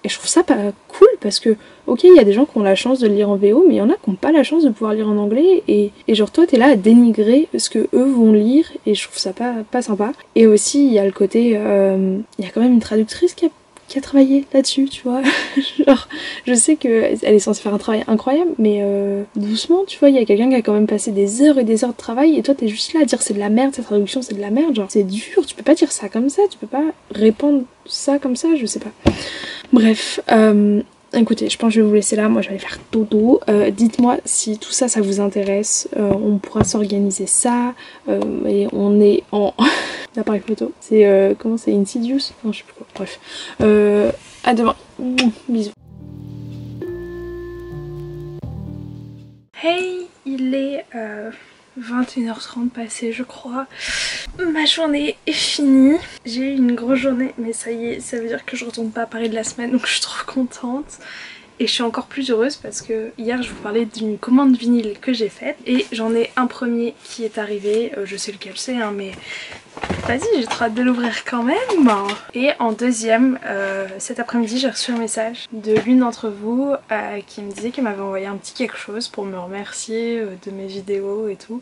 je trouve ça pas cool parce que ok, il y a des gens qui ont la chance de le lire en VO, mais il y en a qui n'ont pas la chance de pouvoir lire en anglais et genre toi t'es là à dénigrer ce que eux vont lire et je trouve ça pas sympa. Et aussi il y a le côté, il y a quand même une traductrice qui a travaillé là-dessus, tu vois. Genre, je sais qu'elle est censée faire un travail incroyable, mais doucement, tu vois, il y a quelqu'un qui a quand même passé des heures et des heures de travail, et toi t'es juste là à dire c'est de la merde, cette traduction c'est de la merde, genre c'est dur, tu peux pas dire ça comme ça, tu peux pas répandre ça comme ça, je sais pas. Bref, écoutez, je pense que je vais vous laisser là, moi je vais aller faire dodo. Dites-moi si tout ça, ça vous intéresse, on pourra s'organiser ça, et on est en... l'appareil photo, c'est comment c'est, Insidious? Non, je sais plus quoi, bref. À demain, bisous. Hey, il est 21h30 passé je crois. Ma journée est finie. J'ai eu une grosse journée mais ça y est, ça veut dire que je retourne pas à Paris de la semaine donc je suis trop contente. Et je suis encore plus heureuse parce que hier je vous parlais d'une commande vinyle que j'ai faite et j'en ai un premier qui est arrivé, je sais lequel c'est hein, mais vas-y, j'ai trop hâte de l'ouvrir quand même. Et en deuxième, cet après-midi j'ai reçu un message de l'une d'entre vous qui me disait qu'elle m'avait envoyé un petit quelque chose pour me remercier de mes vidéos et tout.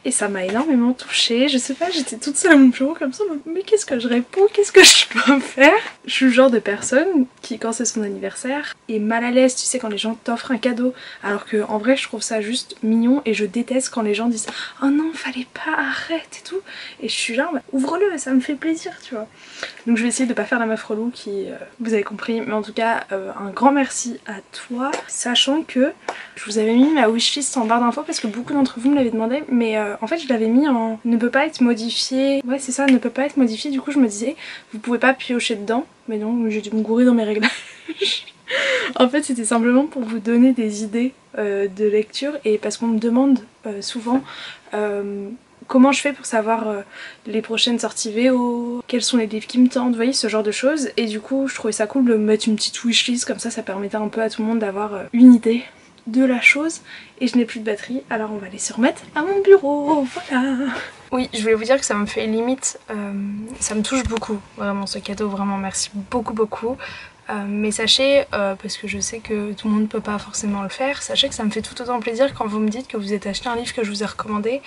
Et ça m'a énormément touchée, je sais pas, j'étais toute seule à mon bureau comme ça, mais qu'est-ce que je réponds, qu'est-ce que je peux faire? Je suis le genre de personne qui, quand c'est son anniversaire, est mal à l'aise, tu sais, quand les gens t'offrent un cadeau, alors que en vrai je trouve ça juste mignon et je déteste quand les gens disent « Oh non, fallait pas, arrête et tout », et je suis genre bah, « Ouvre-le, ça me fait plaisir, tu vois ». Donc je vais essayer de pas faire la meuf relou qui, vous avez compris, mais en tout cas, un grand merci à toi, sachant que je vous avais mis ma wishlist en barre d'infos parce que beaucoup d'entre vous me l'avaient demandé, mais en fait je l'avais mis en ne peut pas être modifié, ouais c'est ça, ne peut pas être modifié, du coup je me disais vous pouvez pas piocher dedans, mais non, j'ai dû me gourer dans mes réglages. En fait c'était simplement pour vous donner des idées de lecture et parce qu'on me demande souvent comment je fais pour savoir les prochaines sorties VO, quels sont les livres qui me tentent, vous voyez, ce genre de choses. Et du coup je trouvais ça cool de mettre une petite wishlist comme ça permettait un peu à tout le monde d'avoir une idée de la chose. Et je n'ai plus de batterie alors on va aller se remettre à mon bureau, voilà. Oui, je voulais vous dire que ça me fait limite, ça me touche beaucoup vraiment ce cadeau, vraiment merci beaucoup. Mais sachez, parce que je sais que tout le monde ne peut pas forcément le faire, sachez que ça me fait tout autant plaisir quand vous me dites que vous êtes acheté un livre que je vous ai recommandé.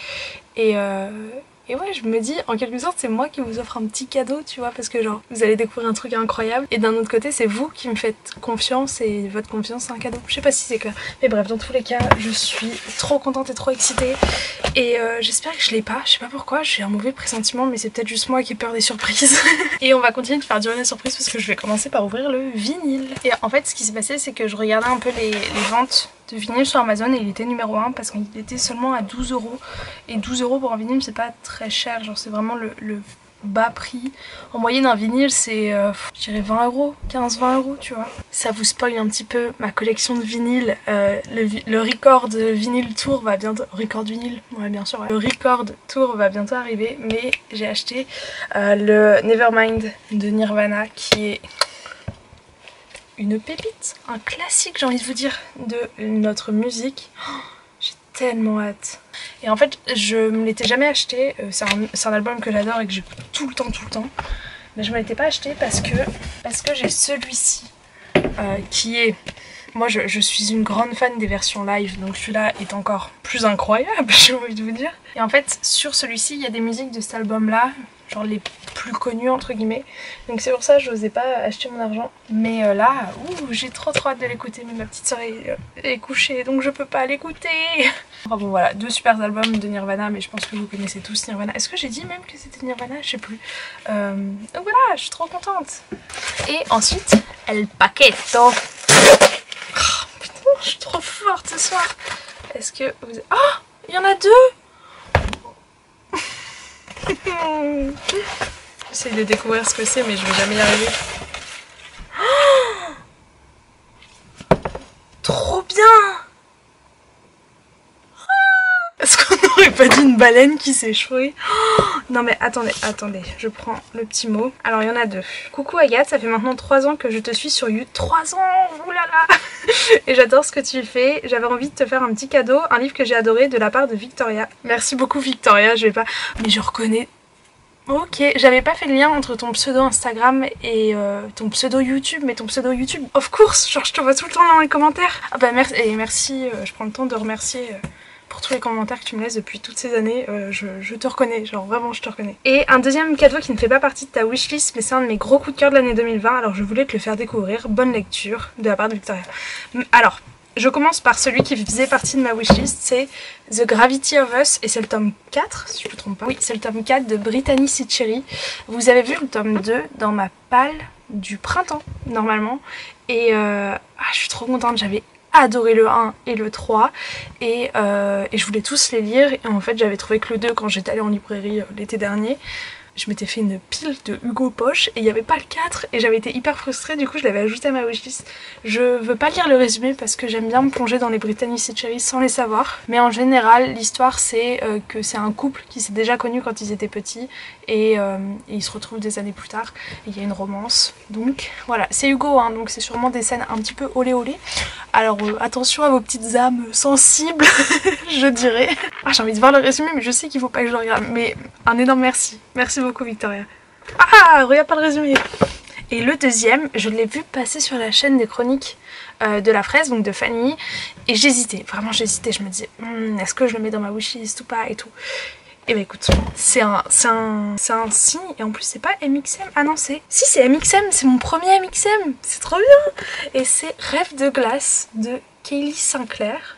Et ouais, je me dis, en quelque sorte, c'est moi qui vous offre un petit cadeau, tu vois, parce que genre, vous allez découvrir un truc incroyable. Et d'un autre côté, c'est vous qui me faites confiance et votre confiance, c'est un cadeau. Je sais pas si c'est clair. Mais bref, dans tous les cas, je suis trop contente et trop excitée. Et j'espère que je l'ai pas, je sais pas pourquoi, j'ai un mauvais pressentiment, mais c'est peut-être juste moi qui ai peur des surprises. Et on va continuer de faire durer les surprises parce que je vais commencer par ouvrir le vinyle. Et en fait, ce qui s'est passé, c'est que je regardais un peu les ventes de vinyle sur Amazon et il était numéro 1 parce qu'il était seulement à 12 €. Et 12 € pour un vinyle c'est pas très cher, genre c'est vraiment le bas prix. En moyenne un vinyle c'est je dirais 20 €, 15-20 € tu vois. Ça vous spoil un petit peu ma collection de vinyles. Le Record Vinyl Tour va bientôt... Record vinyle, ouais bien sûr. Ouais. Le Record Tour va bientôt arriver, mais j'ai acheté le Nevermind de Nirvana qui est une pépite, un classique j'ai envie de vous dire de notre musique. J'ai tellement hâte. Et en fait je me l'étais jamais acheté, c'est un album que j'adore et que j'écoute tout le temps. Mais je me l'étais pas acheté parce que j'ai celui-ci qui est... Moi je suis une grande fan des versions live, donc celui-là est encore plus incroyable j'ai envie de vous dire. Et en fait sur celui-ci il y a des musiques de cet album là, genre les plus connues entre guillemets, donc c'est pour ça que je n'osais pas acheter mon argent. Mais là, j'ai trop hâte de l'écouter, mais ma petite soeur est couchée donc je peux pas l'écouter. Enfin bon voilà, 2 super albums de Nirvana, mais je pense que vous connaissez tous Nirvana. Est-ce que j'ai dit même que c'était Nirvana? Je sais plus. Donc voilà, je suis trop contente. Et ensuite, El Paquetto. Oh, putain, je suis trop forte ce soir. Est-ce que vous... Oh, il y en a 2. J'essaie de découvrir ce que c'est, mais je vais jamais y arriver. Oh, trop bien. Est-ce qu'on n'aurait pas dit une baleine qui s'est échouée? Non mais attendez, je prends le petit mot. Alors il y en a 2. Coucou Agathe, ça fait maintenant 3 ans que je te suis sur YouTube. 3 ans, oulala. Et j'adore ce que tu fais. J'avais envie de te faire un petit cadeau, un livre que j'ai adoré de la part de Victoria. Merci beaucoup Victoria, je vais pas... Mais je reconnais... Ok, j'avais pas fait le lien entre ton pseudo Instagram et ton pseudo YouTube, mais ton pseudo YouTube, of course, genre je te vois tout le temps dans les commentaires. Ah bah merci, et merci, je prends le temps de remercier... pour tous les commentaires que tu me laisses depuis toutes ces années, je te reconnais, genre vraiment je te reconnais. Et un deuxième cadeau qui ne fait pas partie de ta wishlist, mais c'est un de mes gros coups de cœur de l'année 2020, alors je voulais te le faire découvrir. Bonne lecture de la part de Victoria. Alors, je commence par celui qui faisait partie de ma wishlist, c'est The Gravity of Us, et c'est le tome 4, si je ne me trompe pas. Oui, c'est le tome 4 de Brittany Sitcheri. Vous avez vu le tome 2 dans ma palle du printemps, normalement. Et je suis trop contente, j'avais adoré le 1 et le 3 et je voulais tous les lire, et en fait j'avais trouvé que le 2 quand j'étais allée en librairie l'été dernier. Je m'étais fait une pile de Hugo Poche et il n'y avait pas le 4 et j'avais été hyper frustrée, du coup je l'avais ajouté à ma wishlist. Je veux pas lire le résumé parce que j'aime bien me plonger dans les Brittany Sitcheri sans les savoir, mais en général l'histoire c'est que c'est un couple qui s'est déjà connu quand ils étaient petits et ils se retrouvent des années plus tard et il y a une romance. Donc voilà, c'est Hugo hein, donc c'est sûrement des scènes un petit peu olé olé. Alors attention à vos petites âmes sensibles je dirais. Ah, j'ai envie de voir le résumé mais je sais qu'il faut pas que je le regarde, mais un énorme merci. Merci beaucoup Victoria. Ah, regarde pas le résumé. Et le deuxième, je l'ai vu passer sur la chaîne des chroniques de la fraise, donc de Fanny, et j'hésitais, vraiment j'hésitais, je me disais est-ce que je le mets dans ma wishlist ou pas et tout. Et bah écoute, c'est un signe, et en plus c'est pas MXM, ah non c'est MXM, c'est mon premier MXM, c'est trop bien. Et c'est Rêve de glace de Kaylee Sinclair,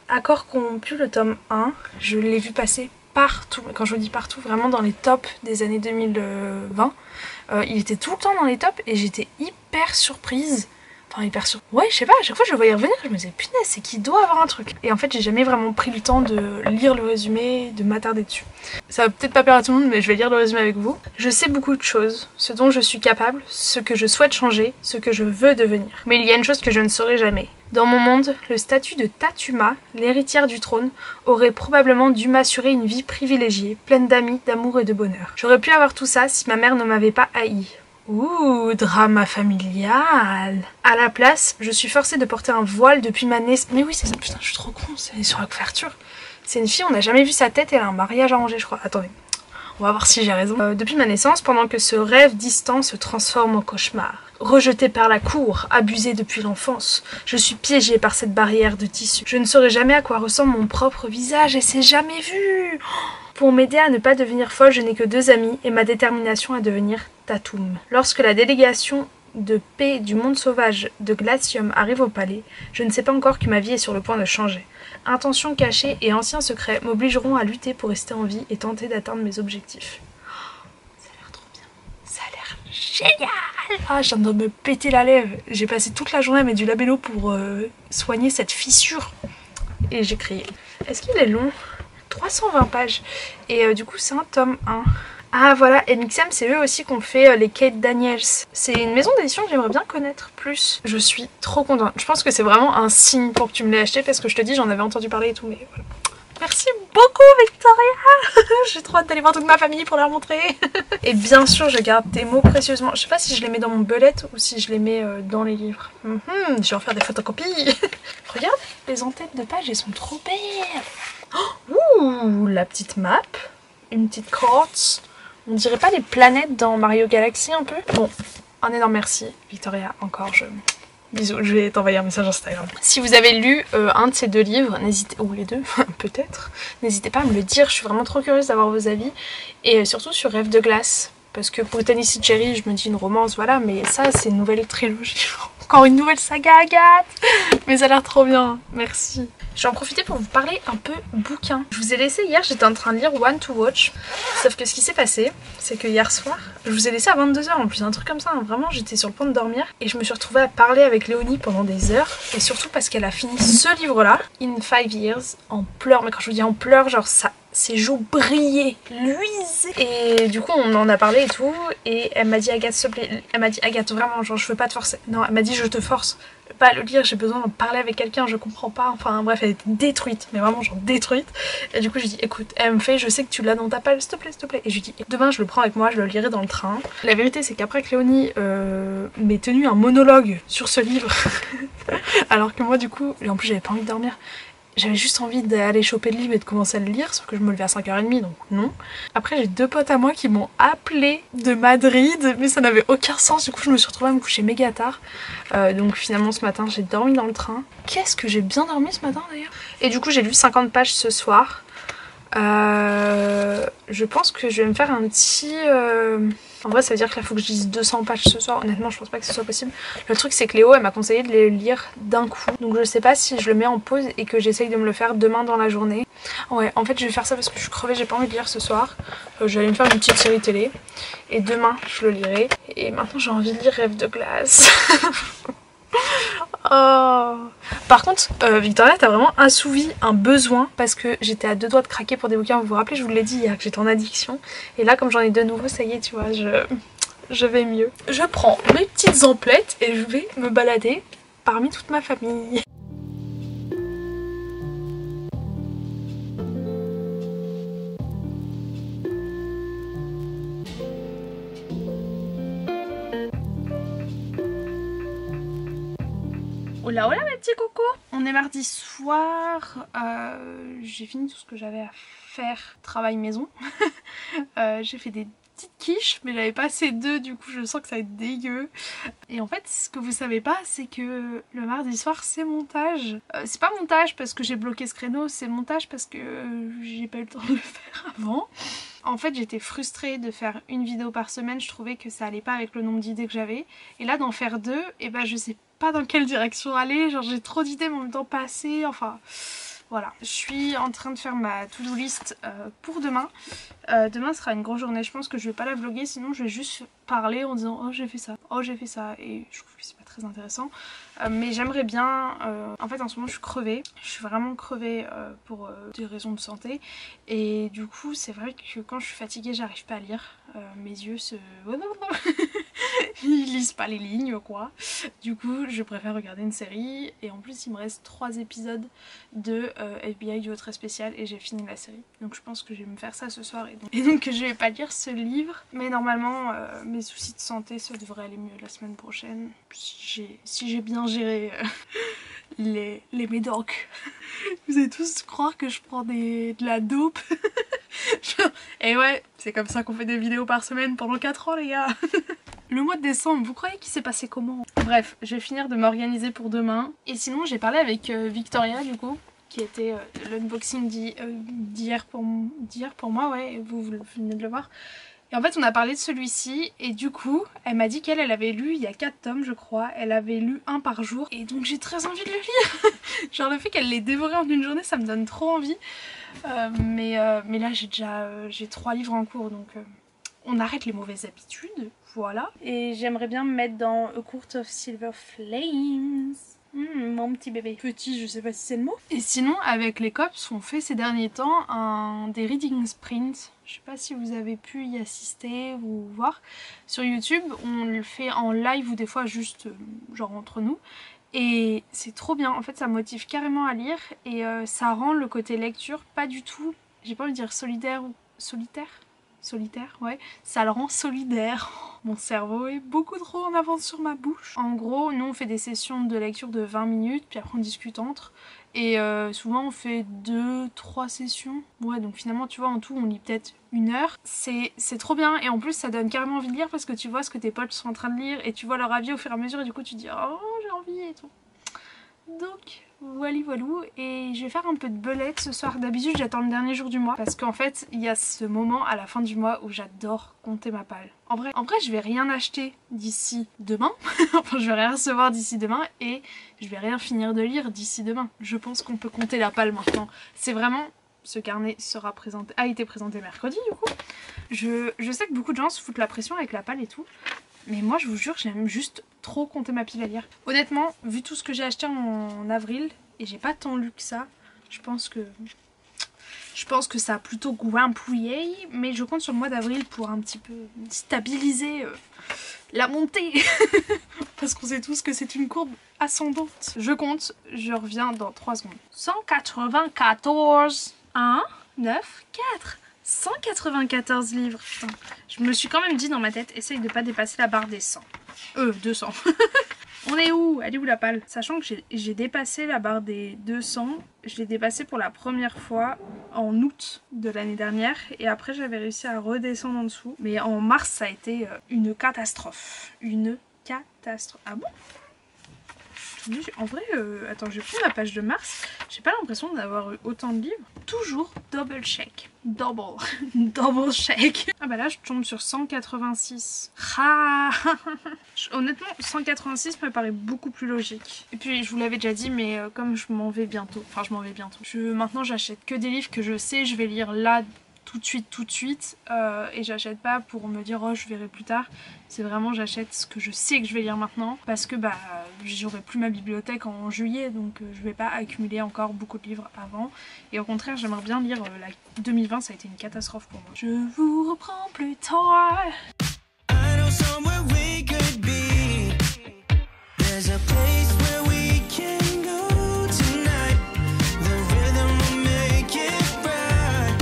Accord corrompu le tome 1, je l'ai vu passer partout, quand je vous dis partout, vraiment dans les tops des années 2020, il était tout le temps dans les tops et j'étais hyper surprise. Enfin hyper sûr. Ouais, je sais pas, à chaque fois que je le voyais revenir, je me disais punaise, c'est qu'il doit avoir un truc. Et en fait, j'ai jamais vraiment pris le temps de lire le résumé, de m'attarder dessus. Ça va peut-être pas plaire à tout le monde, mais je vais lire le résumé avec vous. Je sais beaucoup de choses, ce dont je suis capable, ce que je souhaite changer, ce que je veux devenir. Mais il y a une chose que je ne saurai jamais. Dans mon monde, le statut de Tatuma, l'héritière du trône, aurait probablement dû m'assurer une vie privilégiée, pleine d'amis, d'amour et de bonheur. J'aurais pu avoir tout ça si ma mère ne m'avait pas haï. Ouh, drama familial. À la place, je suis forcée de porter un voile depuis ma naissance. Mais oui, c'est ça, putain, je suis trop con, c'est sur la couverture. C'est une fille, on n'a jamais vu sa tête, elle a un mariage arrangé, je crois. Attendez, on va voir si j'ai raison. Depuis ma naissance, pendant que ce rêve distant se transforme en cauchemar. Rejetée par la cour, abusée depuis l'enfance, je suis piégée par cette barrière de tissu. Je ne saurai jamais à quoi ressemble mon propre visage et c'est jamais vu. Pour m'aider à ne pas devenir folle, je n'ai que 2 amis et ma détermination à devenir Tatum. Lorsque la délégation de paix du monde sauvage de Glacium arrive au palais, je ne sais pas encore que ma vie est sur le point de changer. Intentions cachées et anciens secrets m'obligeront à lutter pour rester en vie et tenter d'atteindre mes objectifs. Ça a l'air trop bien. Ça a l'air génial. Ah, je viens de me péter la lèvre. J'ai passé toute la journée à mettre du labello pour soigner cette fissure. Et j'ai crié. Est-ce qu'il est long ? 320 pages et du coup c'est un tome 1 Ah voilà, NXM c'est eux aussi qui ont fait les Kate Daniels. C'est une maison d'édition que j'aimerais bien connaître plus. Je suis trop contente. Je pense que c'est vraiment un signe pour que tu me l'aies acheté parce que je te dis j'en avais entendu parler et tout mais voilà. Merci beaucoup Victoria. J'ai trop hâte d'aller voir toute ma famille pour leur montrer. Et bien sûr je garde tes mots précieusement. Je sais pas si je les mets dans mon bullet ou si je les mets dans les livres. Je vais en faire des photocopies. Regarde, les en-têtes de page elles sont trop belles. Ouh, la petite map. Une petite carte. On dirait pas les planètes dans Mario Galaxy un peu? Bon, un énorme merci Victoria, encore bisous, je vais t'envoyer un message Instagram. Si vous avez lu un de ces deux livres, n'hésitez, ou les deux, peut-être, n'hésitez pas à me le dire, je suis vraiment trop curieuse d'avoir vos avis. Et surtout sur Rêve de glace, parce que pour Tennessee Cherry, je me dis une romance, voilà, mais ça c'est une nouvelle trilogie. Encore une nouvelle saga Agathe. Mais ça a l'air trop bien, merci. Je vais en profiter pour vous parler un peu bouquin. Je vous ai laissé hier, j'étais en train de lire One to Watch. Sauf que ce qui s'est passé, c'est que hier soir, je vous ai laissé à 22 h en plus, un truc comme ça. Hein. Vraiment, j'étais sur le point de dormir. Et je me suis retrouvée à parler avec Léonie pendant des heures. Et surtout parce qu'elle a fini ce livre-là, In 5 Years, en pleurs. Mais quand je vous dis en pleurs, genre ça... Ses joues brillaient, luisaient. Et du coup on en a parlé et tout. Et elle m'a dit Agathe s'il te plaît. Elle m'a dit Agathe vraiment genre je veux pas te forcer. Non elle m'a dit je te force pas à le lire, j'ai besoin d'en parler avec quelqu'un, je comprends pas. Enfin bref elle était détruite. Mais vraiment genre détruite. Et du coup je lui dis écoute elle me fait je sais que tu l'as dans ta page s'il te plaît s'il te plaît. Et je lui dis demain je le prends avec moi, je le lirai dans le train. La vérité c'est qu'après que Léonie m'ait tenu un monologue sur ce livre. Alors que moi du coup en plus j'avais pas envie de dormir. J'avais juste envie d'aller choper le livre et de commencer à le lire, sauf que je me levais à 5 h 30 donc non. Après j'ai deux potes à moi qui m'ont appelé de Madrid, mais ça n'avait aucun sens, du coup je me suis retrouvée à me coucher méga tard. Donc finalement ce matin j'ai dormi dans le train. Qu'est-ce que j'ai bien dormi ce matin d'ailleurs. Et du coup j'ai lu 50 pages ce soir. Je pense que je vais me faire un petit... En vrai ça veut dire que là faut que je lise 200 pages ce soir. Honnêtement je pense pas que ce soit possible. Le truc c'est que Léo elle m'a conseillé de les lire d'un coup. Donc je sais pas si je le mets en pause et que j'essaye de me le faire demain dans la journée. Ouais en fait je vais faire ça parce que je suis crevée, j'ai pas envie de lire ce soir. Je vais aller me faire une petite série télé. Et demain je le lirai. Et maintenant j'ai envie de lire Rêve de glace. Oh. Par contre, Victoria, t'as vraiment assouvi un besoin parce que j'étais à deux doigts de craquer pour des bouquins. Vous vous rappelez, je vous l'ai dit hier que j'étais en addiction. Et là, comme j'en ai de nouveau, ça y est, tu vois, je vais mieux. Je prends mes petites emplettes et je vais me balader parmi toute ma famille. Hola hola mes petits cocos. On est mardi soir, j'ai fini tout ce que j'avais à faire, travail maison. J'ai fait des petites quiches mais j'avais pas assez d'œufs, du coup je sens que ça va être dégueu. Et en fait ce que vous savez pas c'est que le mardi soir c'est montage. C'est pas montage parce que j'ai bloqué ce créneau, c'est montage parce que j'ai pas eu le temps de le faire avant. En fait j'étais frustrée de faire une vidéo par semaine, je trouvais que ça allait pas avec le nombre d'idées que j'avais. Et là d'en faire deux, et ben je sais pas dans quelle direction aller, genre j'ai trop d'idées mais en même temps pas assez, enfin voilà. Je suis en train de faire ma to-do list pour demain. Demain sera une grosse journée, je pense que je vais pas la vlogger, sinon je vais juste parler en disant oh j'ai fait ça, oh j'ai fait ça, et je trouve que c'est pas très intéressant. Mais j'aimerais bien, en fait en ce moment je suis crevée, je suis vraiment crevée pour des raisons de santé. Et du coup c'est vrai que quand je suis fatiguée j'arrive pas à lire, mes yeux se... ils lisent pas les lignes quoi. Du coup je préfère regarder une série, et en plus il me reste 3 épisodes de FBI duo très spécial et j'ai fini la série. Donc je pense que je vais me faire ça ce soir, et donc je vais pas lire ce livre. Mais normalement mes soucis de santé ça devrait aller mieux la semaine prochaine, si j'ai bien géré les médocs. Vous allez tous croire que je prends de la dope. Et ouais, c'est comme ça qu'on fait des vidéos par semaine pendant 4 ans les gars. Le mois de décembre, vous croyez qu'il s'est passé comment? Bref, je vais finir de m'organiser pour demain. Et sinon j'ai parlé avec Victoria du coup, qui était l'unboxing d'hier pour moi, ouais, vous venez de le voir. Et en fait on a parlé de celui-ci, et du coup elle m'a dit qu'elle avait lu, il y a 4 tomes je crois, elle avait lu un par jour, et donc j'ai très envie de le lire. Genre le fait qu'elle l'ait dévoré en une journée ça me donne trop envie. Mais là j'ai 3 livres en cours, donc on arrête les mauvaises habitudes, voilà. Et j'aimerais bien me mettre dans A Court of Silver Flames. Mon petit bébé. Petit, je sais pas si c'est le mot. Et sinon, avec les cops, on fait ces derniers temps des reading sprints. Je sais pas si vous avez pu y assister ou voir. Sur YouTube, on le fait en live ou des fois juste genre entre nous. Et c'est trop bien. En fait, ça motive carrément à lire et ça rend le côté lecture pas du tout, j'ai pas envie de dire solidaire ou solitaire. Solitaire, ouais, ça le rend solidaire. Mon cerveau est beaucoup trop en avance sur ma bouche. En gros, nous on fait des sessions de lecture de 20 minutes, puis après on discute entre. Et souvent on fait 2-3 sessions. Ouais, donc finalement tu vois, en tout on lit peut-être 1 heure. C'est trop bien et en plus ça donne carrément envie de lire parce que tu vois ce que tes potes sont en train de lire et tu vois leur avis au fur et à mesure et du coup tu te dis oh j'ai envie et tout. Donc voilou et je vais faire un peu de belette ce soir. D'habitude j'attends le dernier jour du mois parce qu'en fait il y a ce moment à la fin du mois où j'adore compter ma palle. En vrai je vais rien acheter d'ici demain, enfin je vais rien recevoir d'ici demain et je vais rien finir de lire d'ici demain. Je pense qu'on peut compter la palle maintenant. C'est vraiment... Ce carnet a été présenté mercredi du coup. Je sais que beaucoup de gens se foutent la pression avec la palle et tout. Mais moi je vous jure j'aime juste trop compter ma pile à lire. Honnêtement, vu tout ce que j'ai acheté en avril, et j'ai pas tant lu que ça, je pense que ça a plutôt grimpouillé, mais je compte sur le mois d'avril pour un petit peu stabiliser la montée. Parce qu'on sait tous que c'est une courbe ascendante. Je compte, je reviens dans 3 secondes. 194 1, 9, 4 194 livres, putain. Je me suis quand même dit dans ma tête, essaye de pas dépasser la barre des 100. 200. On est où? Elle est où la palle? Sachant que j'ai dépassé la barre des 200. Je l'ai dépassée pour la première fois en août de l'année dernière. Et après j'avais réussi à redescendre en dessous. Mais en mars ça a été une catastrophe. Une catastrophe. Ah bon? En vrai, attends, je vais prendre la page de mars. J'ai pas l'impression d'avoir eu autant de livres. Toujours double check. Double check. Ah bah là, je tombe sur 186. Ah honnêtement, 186 me paraît beaucoup plus logique. Et puis, je vous l'avais déjà dit, mais comme je m'en vais bientôt. Enfin, je m'en vais bientôt. Maintenant, j'achète que des livres que je sais, je vais lire là tout de suite. Et j'achète pas pour me dire, oh, je verrai plus tard. C'est vraiment, j'achète ce que je sais que je vais lire maintenant. Parce que, bah, j'aurai plus ma bibliothèque en juillet. Donc, je vais pas accumuler encore beaucoup de livres avant. Et au contraire, j'aimerais bien lire la 2020, ça a été une catastrophe pour moi. Je vous reprends plus tard. I know somewhere we could be. There's a place where we can go tonight. The rhythm will make it right.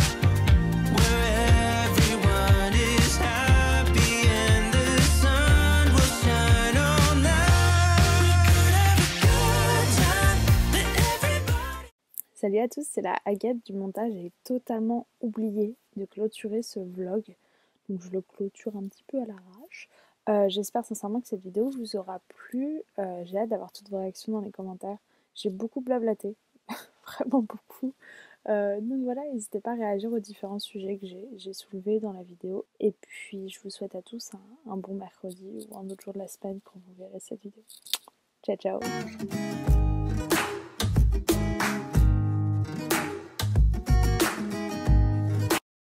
Where everyone is happy and the sun will shine all night. We could have a good time. Let everybody. Salut à tous, c'est la Agathe du montage. J'ai totalement oublié de clôturer ce vlog, donc je le clôture un petit peu à l'arrache. J'espère sincèrement que cette vidéo vous aura plu. J'ai hâte d'avoir toutes vos réactions dans les commentaires. J'ai beaucoup blablaté, vraiment beaucoup. Donc voilà, n'hésitez pas à réagir aux différents sujets que j'ai soulevés dans la vidéo. Et puis je vous souhaite à tous un bon mercredi ou un autre jour de la semaine quand vous verrez cette vidéo. Ciao ciao.